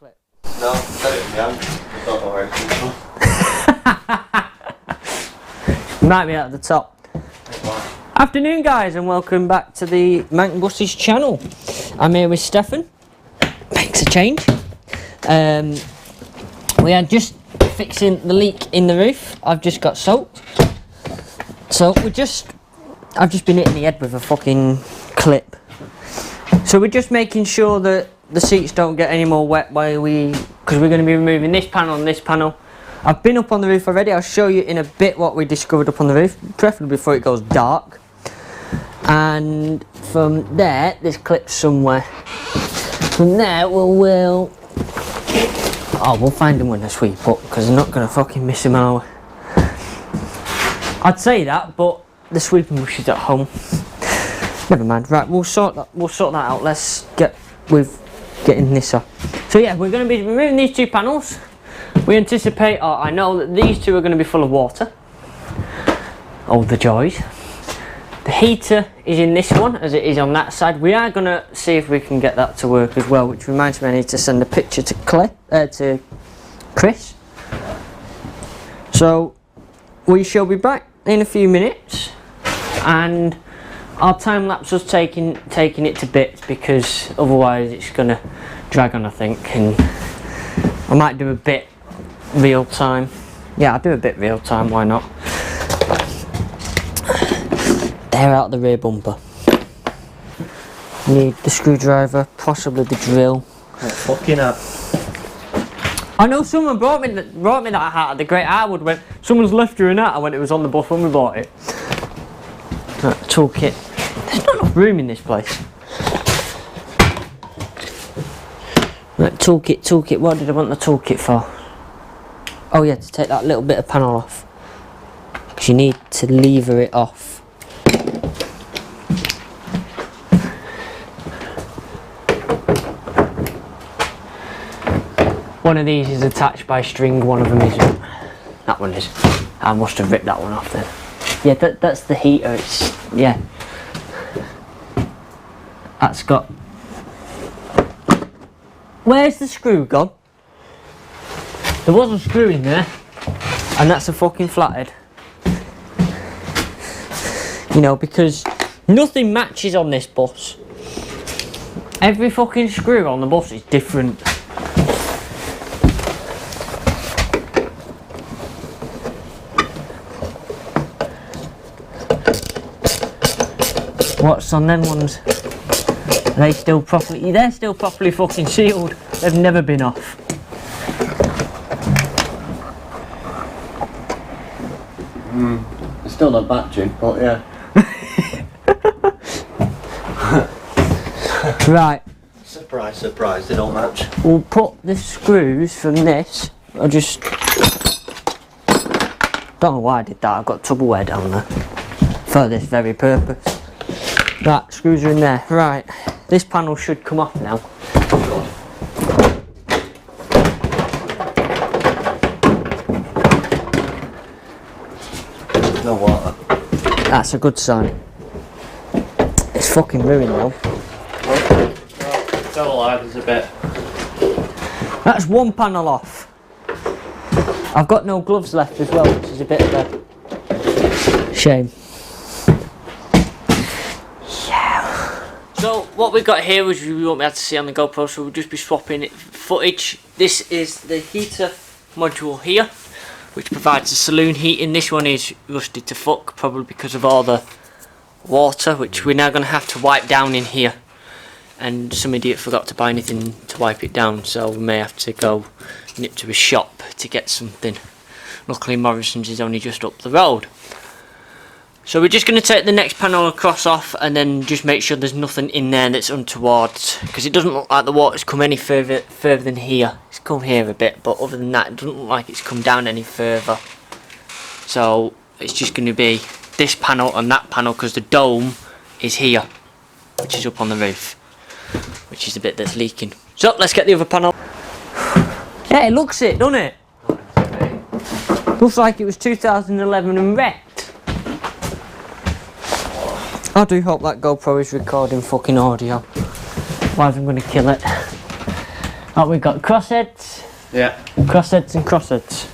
clip? No, set it in the hand. I don't know where it's from. Might be at the top. Afternoon guys, and welcome back to the Mancbuses channel. I'm here with Stefan. Makes a change. We are just fixing the leak in the roof. I've just got soaked. So I've just been hitting the head with a fucking clip. So we're just making sure that the seats don't get any more wet because we're going to be removing this panel and this panel. I've been up on the roof already. I'll show you in a bit what we discovered up on the roof, preferably before it goes dark. And from there, there's clips somewhere. From there, we'll find them when I sweep up, because I'm not going to fucking miss them out. I'd say that, but the sweeping brush is at home. Never mind. Right, we'll sort that out. Let's get with getting this off. So yeah, we're going to be removing these two panels. We anticipate, I know that these two are going to be full of water. Oh, the joys. The heater is in this one, as it is on that side. We are going to see if we can get that to work as well, which reminds me I need to send a picture to Chris. So, we shall be back in a few minutes, and I'll time lapse us taking it to bits, because otherwise it's going to drag on, I think, and I might do a bit real time. Yeah, I'll do a bit real time, why not? Tear out the rear bumper. Need the screwdriver, possibly the drill. Oh, fucking hell. I know someone brought me that hat at the Great Harwood when someone's left you a hat. I went, it was on the bus when we bought it. Right, toolkit. There's not enough room in this place. Right, toolkit. What did I want the toolkit for? Oh yeah, to take that little bit of panel off. Because you need to lever it off. One of these is attached by string, one of them isn't. That one is. I must have ripped that one off then. Yeah, that's the heater, yeah. That's got... Where's the screw gone? There was a screw in there, and that's a fucking flathead. You know, because nothing matches on this bus. Every fucking screw on the bus is different. What's on them ones? They're still properly fucking sealed. They've never been off. It's still not batching, but yeah. Right. Surprise, surprise, they don't match. We'll put the screws from this. I just don't know why I did that. I've got Tupperware down there for this very purpose. Right, screws are in there. Right, this panel should come off now. No water. That's a good sign. It's fucking ruined though. Still alive, there's a bit. That's one panel off. I've got no gloves left as well, which is a bit of a shame. So what we've got here, which we won't be able to see on the GoPro, so we'll just be swapping footage. This is the heater module here, which provides the saloon heating. This one is rusted to fuck, probably because of all the water, which we're now going to have to wipe down in here. And some idiot forgot to buy anything to wipe it down, so we may have to go nip to a shop to get something. Luckily Morrison's is only just up the road. So we're just going to take the next panel across off, and then just make sure there's nothing in there that's untoward, because it doesn't look like the water's come any further than here. It's come here a bit, but other than that it doesn't look like it's come down any further. So it's just going to be this panel and that panel, because the dome is here, which is up on the roof, which is the bit that's leaking. So let's get the other panel. Yeah, it looks it, doesn't it? Looks like it was 2011 and wrecked. I do hope that GoPro is recording fucking audio. Otherwise I'm going to kill it. Oh, we've got crossheads. Yeah. Crossheads and crossheads.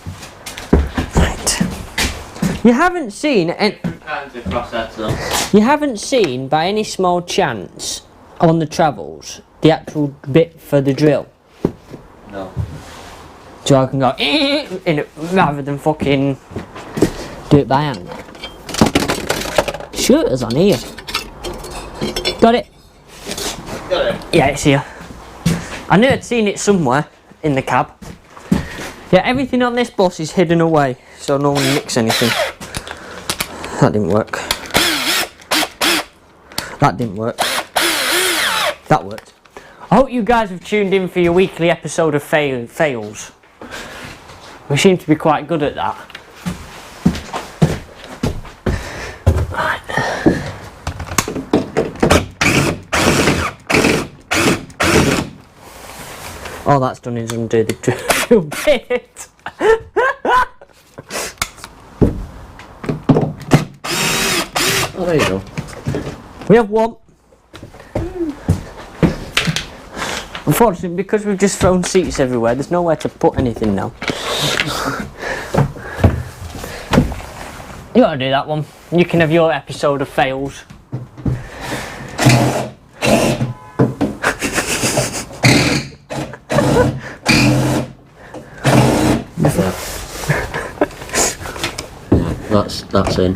Right. You haven't seen Different kinds of crossheads though. You haven't seen by any small chance on the travels the actual bit for the drill. No. So I can go in it rather than fucking do it by hand. Shooter's on here. Got it? Got it. Yeah, it's here. I knew I'd seen it somewhere in the cab. Yeah, everything on this bus is hidden away, so no one nicks anything. That didn't work. That didn't work. That worked. I hope you guys have tuned in for your weekly episode of fails. We seem to be quite good at that. Right. All that's done is undo the drill bit. Oh, there you go. We have one. Unfortunately, because we've just thrown seats everywhere, there's nowhere to put anything now. You gotta do that one. You can have your episode of fails. That's in.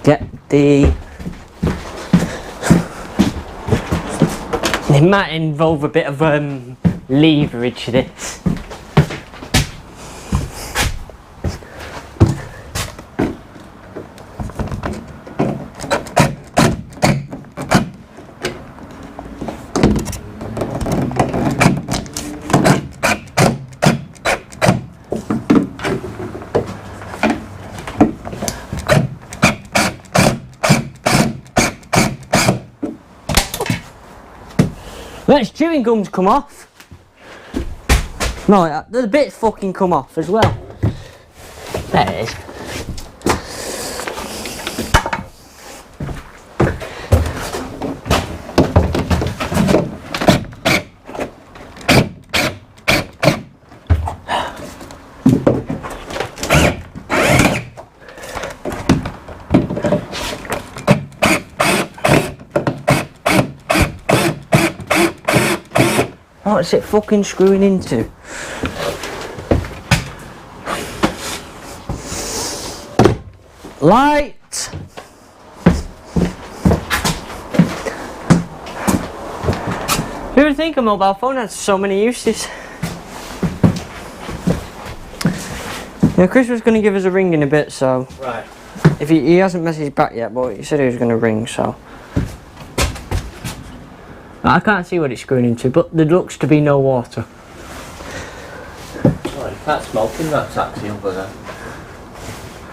Get the... It might involve a bit of leverage, this. Let's chewing gums come off. No, the bits fucking come off as well. There it is. What's it fucking screwing into? Light! Who would think a mobile phone has so many uses? Yeah, Chris was going to give us a ring in a bit, so... Right. If he hasn't messaged back yet, but he said he was going to ring, so... I can't see what it's screwing into, but there looks to be no water. Oh, you can't smoke in that taxi over there.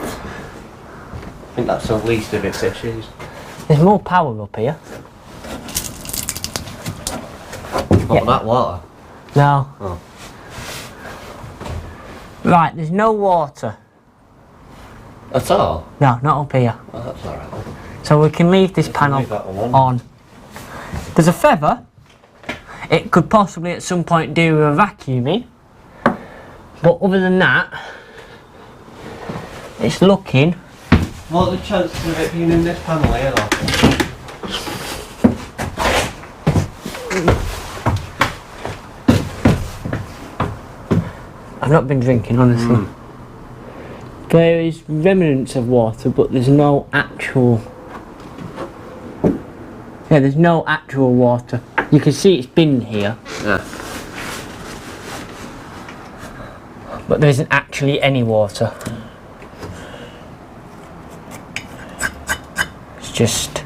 I think that's the least of its issues. There's more power up here. What, that water? No. Oh. Right, there's no water. At all? No, not up here. Oh, that's alright. So we can leave this panel leave that one on. There's a feather. It could possibly at some point do a vacuuming. But other than that, it's looking... What are the chances of it being in this panel here though? I've not been drinking, honestly. There is remnants of water, but there's no actual... Yeah, there's no actual water. You can see it's been here. Yeah. But there isn't actually any water. It's just...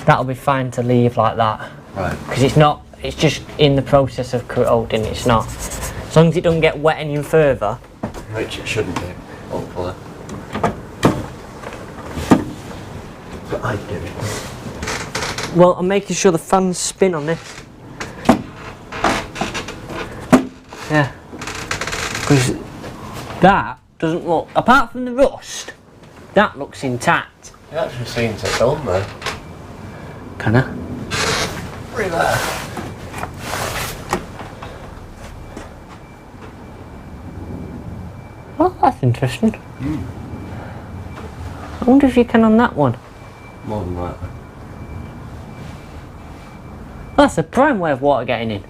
That'll be fine to leave like that. Right. Because it's not... It's just in the process of corroding, it's not. As long as it doesn't get wet any further. Which it shouldn't be, hopefully. But I do. Well, I'm making sure the fans spin on this. Yeah. Because that doesn't look... Apart from the rust, that looks intact. It actually seems to done there. Can I? Right there. Oh, that's interesting. I wonder if you can on that one. More than that. That's a prime way of water getting in.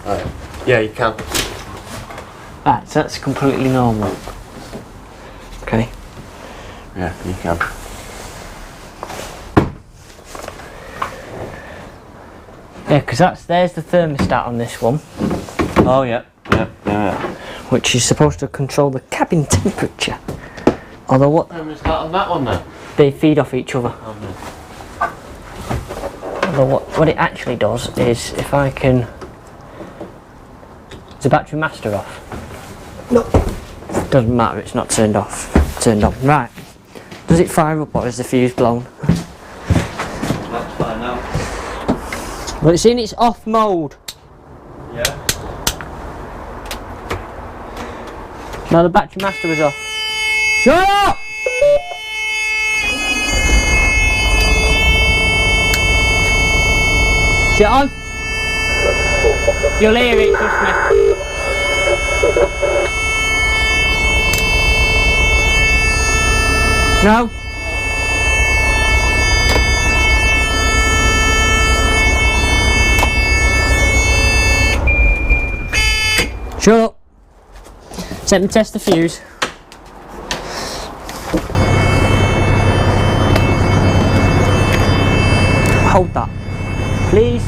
Right. Yeah, you can. Right, so that's completely normal. Okay. Yeah, you can. Yeah, because there's the thermostat on this one, Oh yeah. Yeah. which is supposed to control the cabin temperature. Although what Is that on that one then? they feed off each other. Oh, no. Although what it actually does is, if I can, is the battery master off? No. Doesn't matter. It's not turned off. Turned on. Right. Does it fire up or is the fuse blown? Let's find out. Well, it's in its off mode. Yeah. No, the battery master was off. Shut up! Is it on? You'll hear it, trust me. No? Shut up. Let me test the fuse. Hold that, please.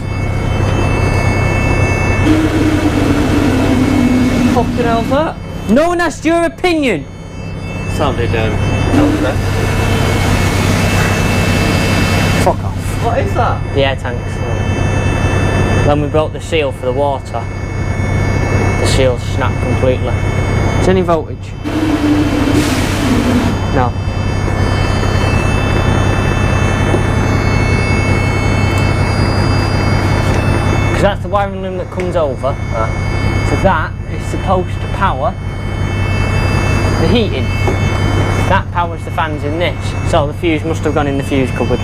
Fucking hell's that? No one asked your opinion. Sounded healthy. Fuck off. What is that? The air tanks. When we broke the seal for the water, the seal snapped completely. Is any voltage? No. Because that's the wiring loom that comes over. So that is supposed to power the heating. That powers the fans in this. So the fuse must have gone in the fuse cupboard.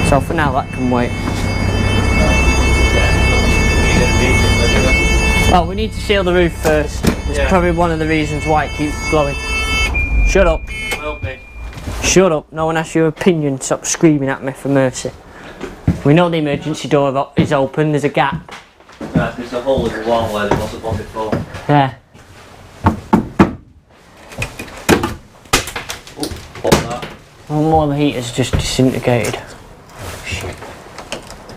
So for now that can wait. Well, we need to seal the roof first. It's probably one of the reasons why it keeps blowing. Shut up. Will be. Shut up. No one asked your opinion. Stop screaming at me for mercy. We know the emergency door is open. There's a gap. Right, there's a hole in the wall where there wasn't one before. There. What's that? One more of the heater's just disintegrated. Oh shit.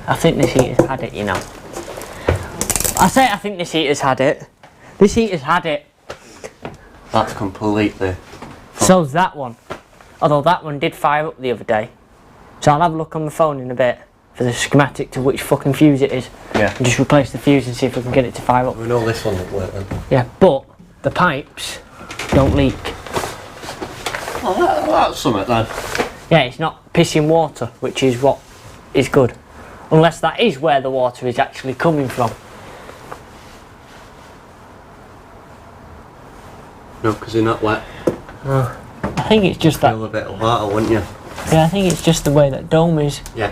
I think this heater's had it, you know. I think this heater's had it. This heater's had it. That's completely... So's that one. Although that one did fire up the other day. So I'll have a look on the phone in a bit for the schematic to which fucking fuse it is. Yeah. And just replace the fuse and see if we can get it to fire up. We know this one will work then. Yeah, but the pipes don't leak. Oh, that's something then. Yeah, it's not pissing water, which is what is good. Unless that is where the water is actually coming from. No, because they're not wet. I think it's just that. Feel a bit of water, wouldn't you? Yeah, I think it's just the way that dome is. Yeah.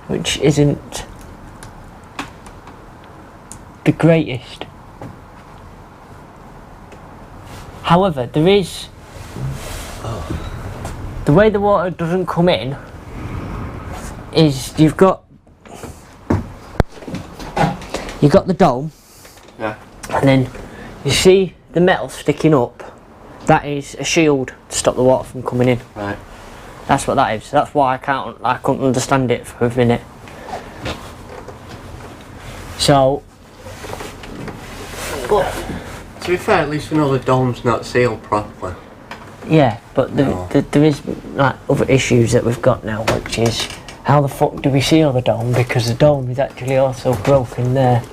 Which isn't the greatest. However, there is the way the water doesn't come in is you've got the dome. Yeah. And then you see the metal sticking up. That is a shield to stop the water from coming in. Right. That's what that is. That's why I couldn't understand it for a minute. So, But to be fair, at least we know the dome's not sealed properly. yeah, but No. there is like other issues that we've got now, which is how the fuck do we seal the dome? Because the dome is actually also broken there.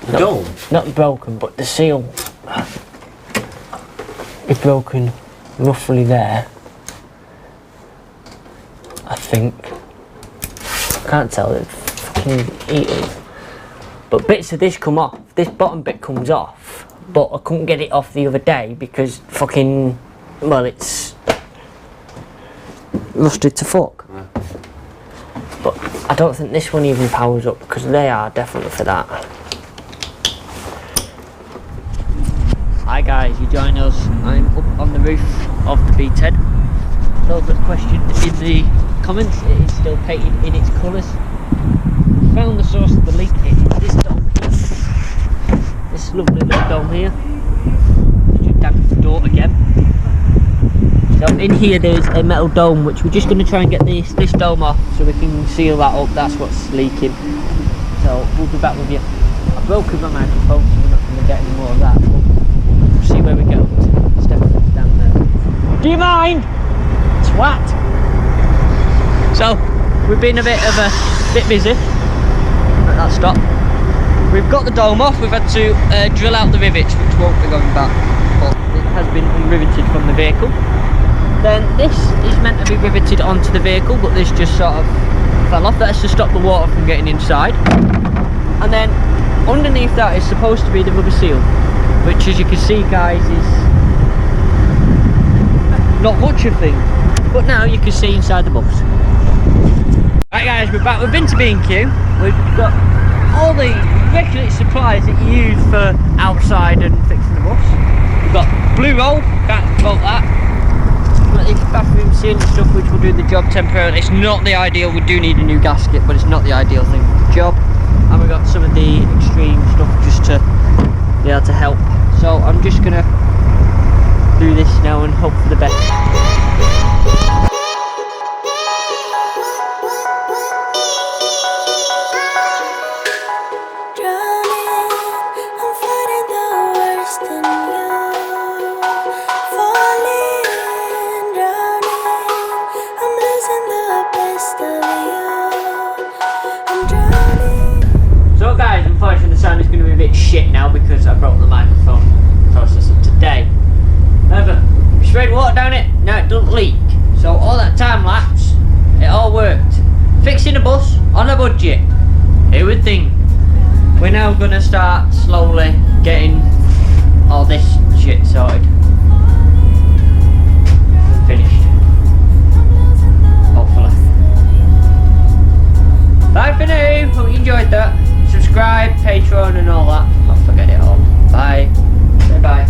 The dome? Not broken, but the seal is broken roughly there. I think. Can't tell, it's fucking eating. but bits of this come off. This bottom bit comes off, but I couldn't get it off the other day because fucking, well, it's rusted to fuck. Yeah. But I don't think this one even powers up because they are definitely for that. Hi guys, you join us. I'm up on the roof of the B10. Those that questioned in the comments, it is still painted in its colours. Found the source of the leak. It's this dome here. This lovely little dome here. Just damaged the door again. So in here there's a metal dome which we're just going to try and get this dome off so we can seal that up. That's what's leaking. So we'll be back with you. I've broken my microphone, so we're not going to get any more of that. But we'll see where we get up to. Stephanie's down there. Do you mind? Twat! So we've been a bit busy. Let that stop. We've got the dome off. We've had to drill out the rivets, which won't be going back, but it has been unriveted from the vehicle. Then this is meant to be riveted onto the vehicle, but this just sort of fell off. That's to stop the water from getting inside. And then underneath that is supposed to be the rubber seal, which, as you can see, guys, is not much of a thing. But now you can see inside the bus. Right guys, we're back. We've been to B&Q. We've got all the regular supplies that you use for outside and fixing the bus. We've got blue roll, can't fault that. We've got this bathroom seal and stuff which will do the job temporarily. It's not the ideal, we do need a new gasket, but it's not the ideal thing for the job. And we've got some of the extreme stuff just to be able to help. So I'm just gonna do this now and hope for the best. So guys, unfortunately the sound is going to be a bit shit now because I broke the microphone process of today. However, we sprayed water down it, now it doesn't leak. So all that time lapse, it all worked. Fixing a bus on a budget. Who would think? We're now going to start slowly getting all this shit sorted. Finished. Hopefully. Bye for now, hope you enjoyed that. Subscribe, Patreon and all that. Don't forget it all. Bye. Say bye.